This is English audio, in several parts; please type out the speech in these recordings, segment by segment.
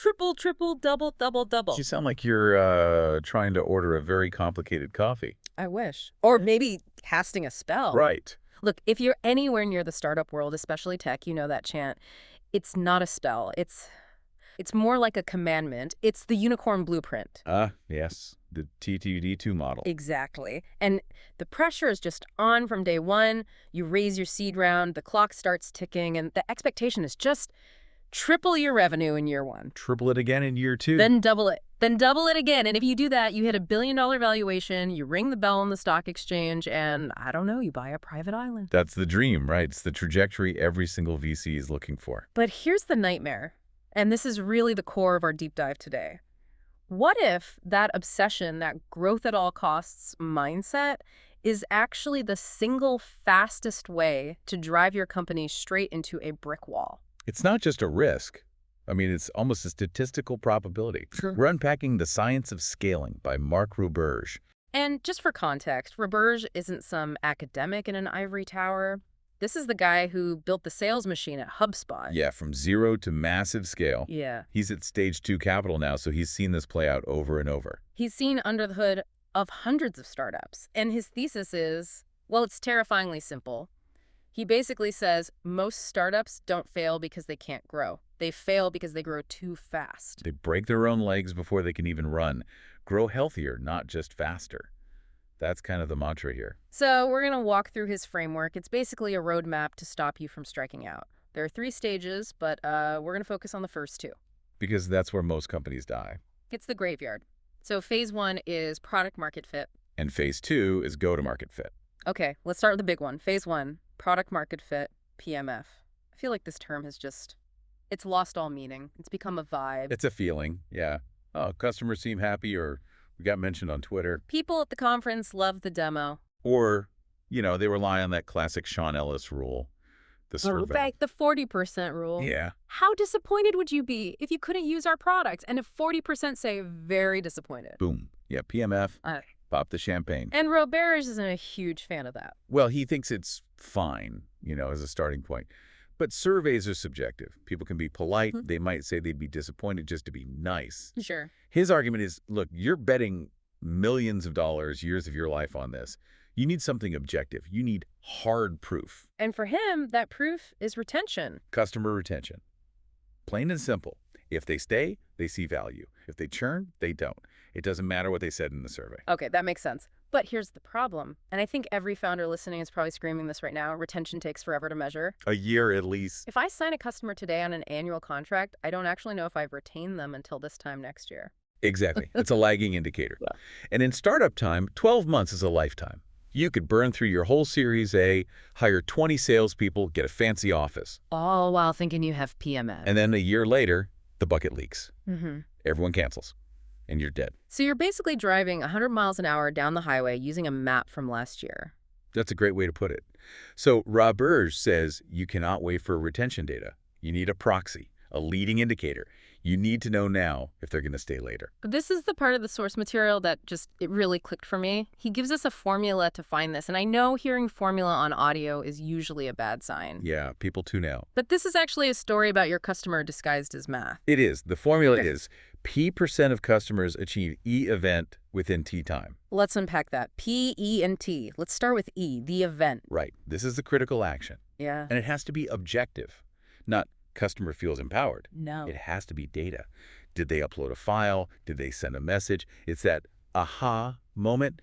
triple, triple, double, double, double. You sound like you're trying to order a very complicated coffee. I wish. Or maybe casting a spell. Right. Look, if you're anywhere near the startup world, especially tech, you know that chant. It's not a spell. It's more like a commandment. It's the unicorn blueprint. Yes. The TTD2 model. Exactly. And the pressure is just on from day one. You raise your seed round, the clock starts ticking, and the expectation is just triple your revenue in year one. Triple it again in year 2. Then double it. Then double it again. And if you do that, you hit $1 billion valuation, you ring the bell on the stock exchange, and I don't know, you buy a private island. That's the dream, right? It's the trajectory every single VC is looking for. But here's the nightmare. And this is really the core of our deep dive today. What if that obsession, that growth at all costs mindset, is actually the single fastest way to drive your company straight into a brick wall? It's not just a risk. I mean, it's almost a statistical probability. Sure. We're unpacking The Science of Scaling by Mark Roberge. And just for context, Roberge isn't some academic in an ivory tower. This is the guy who built the sales machine at HubSpot. Yeah, from zero to massive scale. Yeah. He's at stage 2 capital now, so he's seen this play out over and over. He's seen under the hood of hundreds of startups. And his thesis is, well, it's terrifyingly simple. He basically says most startups don't fail because they can't grow. They fail because they grow too fast. They break their own legs before they can even run. Grow healthier, not just faster. That's kind of the mantra here. So we're going to walk through his framework. It's basically a roadmap to stop you from striking out. There are 3 stages, but we're going to focus on the first 2. Because that's where most companies die. It's the graveyard. So phase 1 is product market fit. And phase 2 is go-to-market fit. Okay, let's start with the big one. Phase 1, product market fit, PMF. I feel like this term has it's lost all meaning. It's become a vibe. It's a feeling, yeah. Oh, customers seem happy, or we got mentioned on Twitter. People at the conference love the demo. Or, they rely on that classic Sean Ellis rule, the survey. The 40% rule. Yeah. How disappointed would you be if you couldn't use our products? And if 40% say very disappointed. Boom. Yeah, PMF, pop the champagne. And Roberge isn't a huge fan of that. Well, he thinks it's fine, as a starting point. But surveys are subjective. People can be polite. They might say they'd be disappointed just to be nice. Sure. His argument is, look, you're betting millions of dollars, years of your life on this. You need something objective. You need hard proof. And for him, that proof is retention. Customer retention. Plain and simple. If they stay, they see value. If they churn, they don't. It doesn't matter what they said in the survey. Okay, that makes sense. But here's the problem. And I think every founder listening is probably screaming this right now. Retention takes forever to measure. A year at least. If I sign a customer today on an annual contract, I don't actually know if I've retained them until this time next year. Exactly. It's a lagging indicator. Yeah. And in startup time, 12 months is a lifetime. You could burn through your whole Series A, hire 20 salespeople, get a fancy office. All while thinking you have PMF. And then a year later, the bucket leaks. Mm-hmm. Everyone cancels. And you're dead. So you're basically driving 100 miles an hour down the highway using a map from last year. That's a great way to put it. So Roberge says you cannot wait for retention data. You need a proxy, a leading indicator. You need to know now if they're going to stay later. This is the part of the source material that it really clicked for me. He gives us a formula to find this. And I know hearing formula on audio is usually a bad sign. Yeah, people tune out. But this is actually a story about your customer disguised as math. It is. The formula is P% of customers achieve E event within T time. Let's unpack that. P, E, and T. Let's start with E, the event. Right. This is the critical action. Yeah. And it has to be objective, not customer feels empowered. No. It has to be data. Did they upload a file? Did they send a message? It's that aha moment,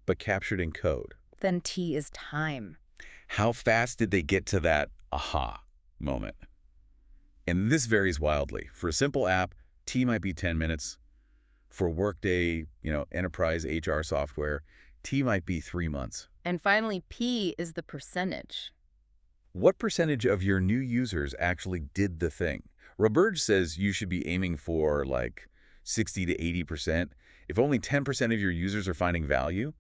but captured in code. Then T is time. How fast did they get to that aha moment? And this varies wildly. For a simple app, T might be 10 minutes. For Workday, enterprise HR software, T might be 3 months. And finally, P is the percentage. What percentage of your new users actually did the thing? Roberge says you should be aiming for like 60 to 80%. If only 10% of your users are finding value,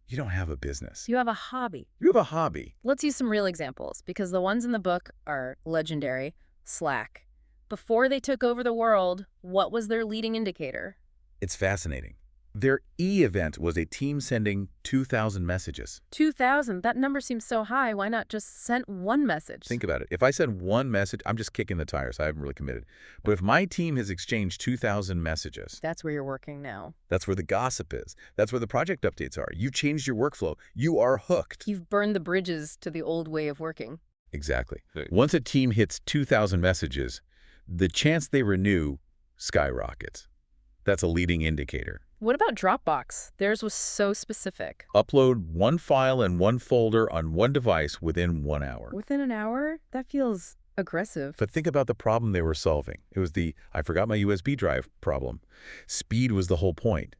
you don't have a business. You have a hobby. You have a hobby. Let's use some real examples, because the ones in the book are legendary. Slack. Before they took over the world, what was their leading indicator? It's fascinating. Their E-event was a team sending 2,000 messages. 2,000? That number seems so high. Why not just send one message? Think about it. If I send one message, I'm just kicking the tires. I haven't really committed. But if my team has exchanged 2,000 messages, That's where you're working now. that's where the gossip is. That's where the project updates are. You've changed your workflow. You are hooked. You've burned the bridges to the old way of working. Exactly. Once a team hits 2,000 messages, the chance they renew skyrockets. That's a leading indicator. What about Dropbox? Theirs was so specific. Upload one file and one folder on one device within 1 hour. Within an hour? That feels aggressive. But think about the problem they were solving. It was the "I forgot my USB drive" problem. Speed was the whole point.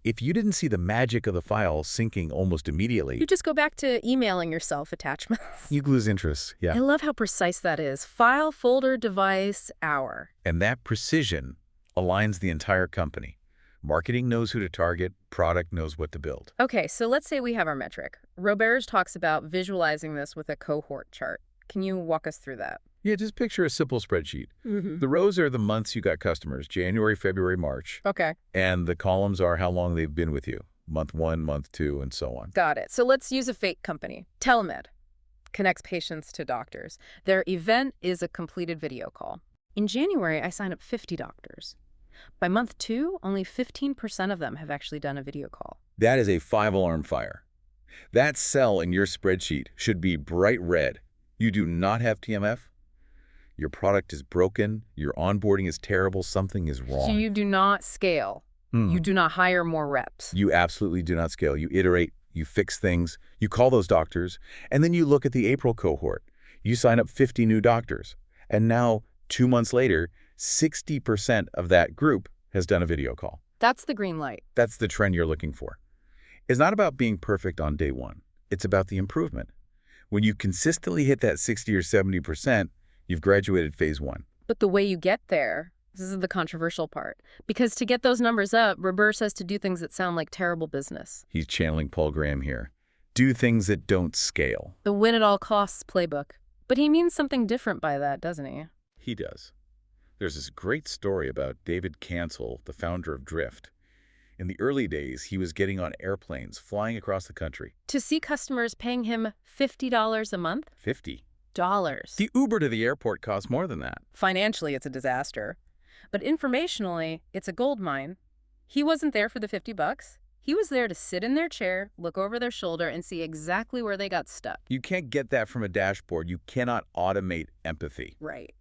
If you didn't see the magic of the file syncing almost immediately, You just go back to emailing yourself attachments. you'd lose interest. I Yeah. love how precise that is. File, folder, device, hour. And that precision aligns the entire company. Marketing knows who to target. Product knows what to build. Okay, so let's say we have our metric. Roberge talks about visualizing this with a cohort chart. Can you walk us through that? Yeah, just picture a simple spreadsheet. The rows are the months you got customers, January, February, March. Okay, And the columns are how long they've been with you, month 1, month 2, and so on. got it. So let's use a fake company. Telemed connects patients to doctors. Their event is a completed video call. In January, I signed up 50 doctors. By month 2, only 15% of them have actually done a video call. That is a 5-alarm fire. That cell in your spreadsheet should be bright red. You do not have TMF. Your product is broken. Your onboarding is terrible. Something is wrong. So you do not scale. You do not hire more reps. You absolutely do not scale. You iterate. You fix things. You call those doctors. And then you look at the April cohort. You sign up 50 new doctors. And now, 2 months later, 60% of that group has done a video call. That's the green light. That's the trend you're looking for. It's not about being perfect on day one. It's about the improvement. When you consistently hit that 60 or 70%, you've graduated phase 1. But the way you get there, this is the controversial part. Because to get those numbers up, Roberge says to do things that sound like terrible business. He's channeling Paul Graham here. Do things that don't scale. The win-at-all-costs playbook. But he means something different by that, doesn't he? He does. There's this great story about David Cancel, the founder of Drift. In the early days, he was getting on airplanes, flying across the country. To see customers paying him $50 a month? 50. Dollars. The Uber to the airport costs more than that. Financially, it's a disaster. But informationally, it's a gold mine. He wasn't there for the $50. He was there to sit in their chair, look over their shoulder, and see exactly where they got stuck. You can't get that from a dashboard. You cannot automate empathy. Right.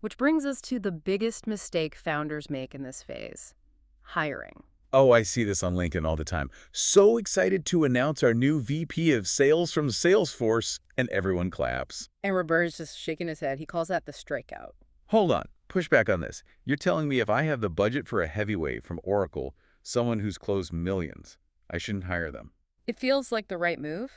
Which brings us to the biggest mistake founders make in this phase. Hiring. Oh, I see this on LinkedIn all the time. So excited to announce our new VP of Sales from Salesforce, and everyone claps. And Roberge's just shaking his head. He calls that the strikeout. Hold on. Push back on this. You're telling me if I have the budget for a heavyweight from Oracle, someone who's closed millions, I shouldn't hire them? It feels like the right move,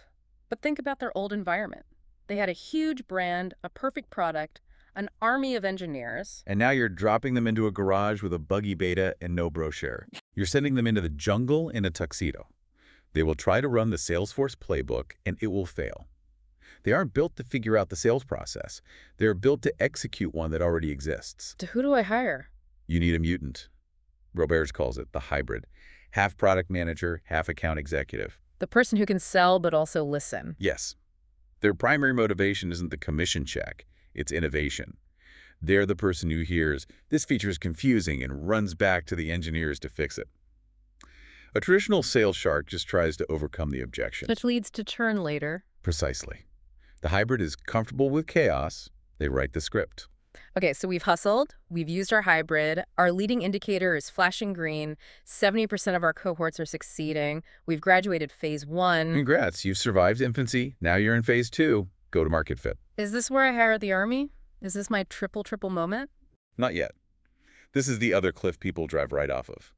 but think about their old environment. They had a huge brand, a perfect product, an army of engineers. And now you're dropping them into a garage with a buggy beta and no brochure. You're sending them into the jungle in a tuxedo. They will try to run the Salesforce playbook, and it will fail. They aren't built to figure out the sales process. They're built to execute one that already exists. To who do I hire? You need a mutant. Roberge calls it the hybrid. Half product manager, half account executive. The person who can sell but also listen. Yes. Their primary motivation isn't the commission check. It's innovation. They're the person who hears, "This feature is confusing," and runs back to the engineers to fix it. A traditional sales shark just tries to overcome the objection. Which leads to churn later. Precisely. The hybrid is comfortable with chaos. They write the script. Okay, so we've hustled, we've used our hybrid, our leading indicator is flashing green, 70% of our cohorts are succeeding, we've graduated phase 1. Congrats, you've survived infancy. Now you're in phase 2. Go to market fit. Is this where I hire the army? Is this my triple moment? Not yet. This is the other cliff people drive right off of.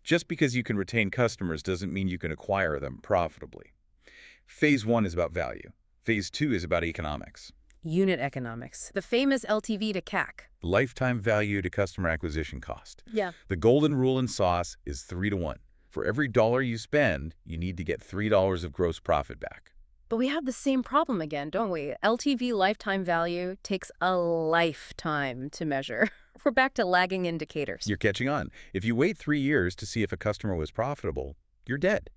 Just because you can retain customers doesn't mean you can acquire them profitably. Phase 1 is about value. Phase 2 is about economics. Unit economics, the famous LTV to CAC. Lifetime value to customer acquisition cost. Yeah. The golden rule in SaaS is 3 to 1. For every dollar you spend, you need to get $3 of gross profit back. But we have the same problem again, don't we? LTV, lifetime value, takes a lifetime to measure. We're back to lagging indicators. You're catching on. If you wait 3 years to see if a customer was profitable, you're dead.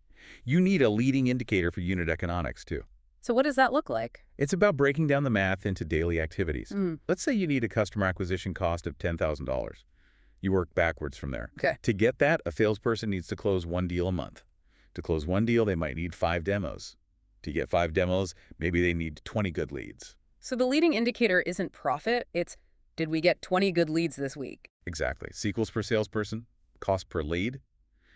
You need a leading indicator for unit economics, too. So what does that look like? It's about breaking down the math into daily activities. Let's say you need a customer acquisition cost of $10,000. You work backwards from there. Okay. To get that, a salesperson needs to close 1 deal a month. To close 1 deal, they might need 5 demos. To get 5 demos, maybe they need 20 good leads. So the leading indicator isn't profit, it's did we get 20 good leads this week? Exactly. Sequels per salesperson, cost per lead.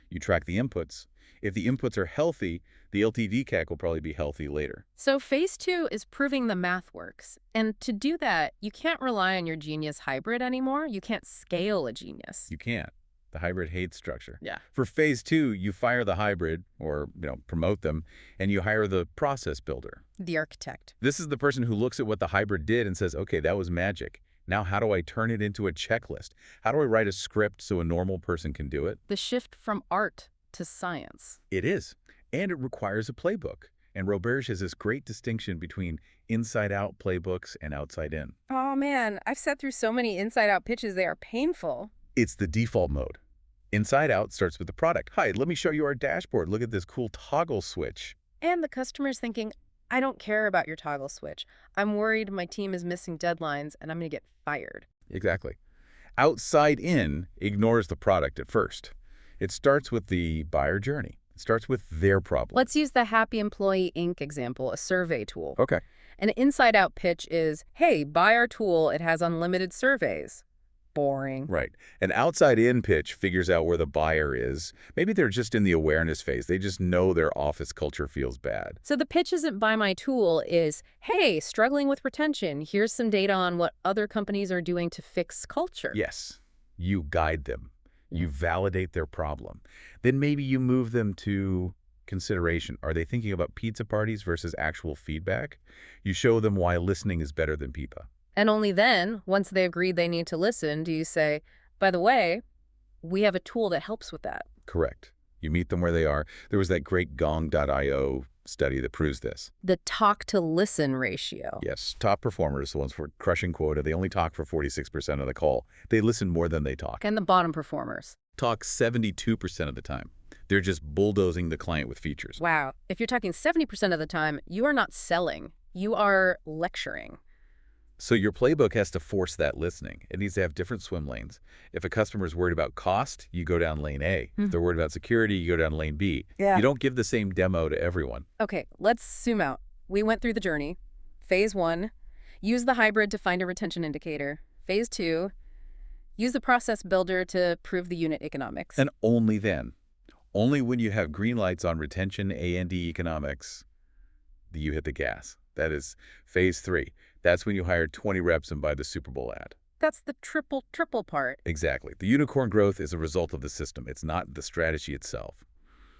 You track the inputs. If the inputs are healthy, the LTV CAC will probably be healthy later. So phase 2 is proving the math works. And to do that, you can't rely on your genius hybrid anymore. You can't scale a genius. You can't. The hybrid hates structure. Yeah. For phase 2, you fire the hybrid or, promote them, and you hire the process builder. The architect. This is the person who looks at what the hybrid did and says, okay, that was magic. Now how do I turn it into a checklist? How do I write a script so a normal person can do it? The shift from art to science. It is. And it requires a playbook. And Roberge has this great distinction between inside-out playbooks and outside-in. Oh man, I've sat through so many inside-out pitches, they are painful. It's the default mode. Inside Out starts with the product. Hi, let me show you our dashboard. Look at this cool toggle switch. And the customer's thinking, I don't care about your toggle switch. I'm worried my team is missing deadlines and I'm going to get fired. Exactly. Outside In ignores the product at first. It starts with the buyer journey. It starts with their problem. Let's use the Happy Employee Inc. example, a survey tool. Okay. An inside-out pitch is, hey, buy our tool. It has unlimited surveys. Boring. Right. An outside-in pitch figures out where the buyer is. Maybe they're just in the awareness phase. They just know their office culture feels bad. So the pitch isn't buy my tool is, hey, struggling with retention. Here's some data on what other companies are doing to fix culture. Yes. You guide them. You validate their problem. Then maybe you move them to consideration. Are they thinking about pizza parties versus actual feedback? You show them why listening is better than pizza. And only then, once they agree they need to listen, do you say, by the way, we have a tool that helps with that. Correct. You meet them where they are. There was that great Gong.io study that proves this. The talk-to-listen ratio. Yes. Top performers, the ones for crushing quota, they only talk for 46% of the call. They listen more than they talk. And the bottom performers. Talk 72% of the time. They're just bulldozing the client with features. Wow. If you're talking 70% of the time, you are not selling. You are lecturing. So your playbook has to force that listening. It needs to have different swim lanes. If a customer is worried about cost, you go down lane A. If they're worried about security, you go down lane B. Yeah. You don't give the same demo to everyone. Okay, let's zoom out. We went through the journey. Phase 1, use the hybrid to find a retention indicator. Phase 2, use the process builder to prove the unit economics. And only then, only when you have green lights on retention, A&D economics, do you hit the gas. That is phase 3. That's when you hire 20 reps and buy the Super Bowl ad. That's the triple part. Exactly. The unicorn growth is a result of the system. It's not the strategy itself.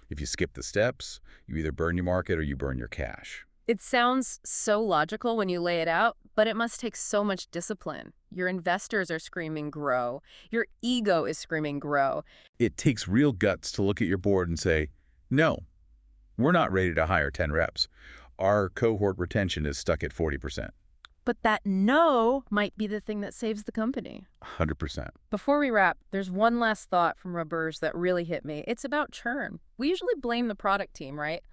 If you skip the steps, you either burn your market or you burn your cash. It sounds so logical when you lay it out, but it must take so much discipline. Your investors are screaming grow. Your ego is screaming grow. It takes real guts to look at your board and say, no, we're not ready to hire 10 reps. Our cohort retention is stuck at 40%. But that no might be the thing that saves the company. 100%. Before we wrap, there's one last thought from Roberge that really hit me. It's about churn. We usually blame the product team, right?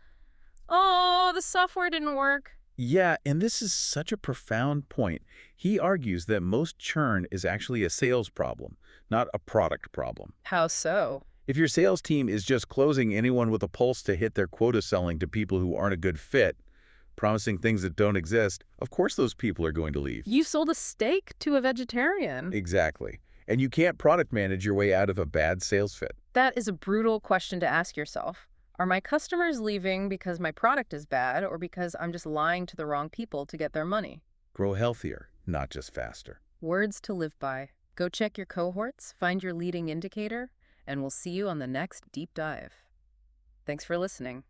Oh, the software didn't work. Yeah, and this is such a profound point. He argues that most churn is actually a sales problem, not a product problem. How so? If your sales team is just closing anyone with a pulse to hit their quota selling to people who aren't a good fit, promising things that don't exist, of course those people are going to leave. You sold a steak to a vegetarian. Exactly. And you can't product manage your way out of a bad sales fit. That is a brutal question to ask yourself. Are my customers leaving because my product is bad or because I'm just lying to the wrong people to get their money? Grow healthier, not just faster. Words to live by. Go check your cohorts, find your leading indicator, and we'll see you on the next deep dive. Thanks for listening.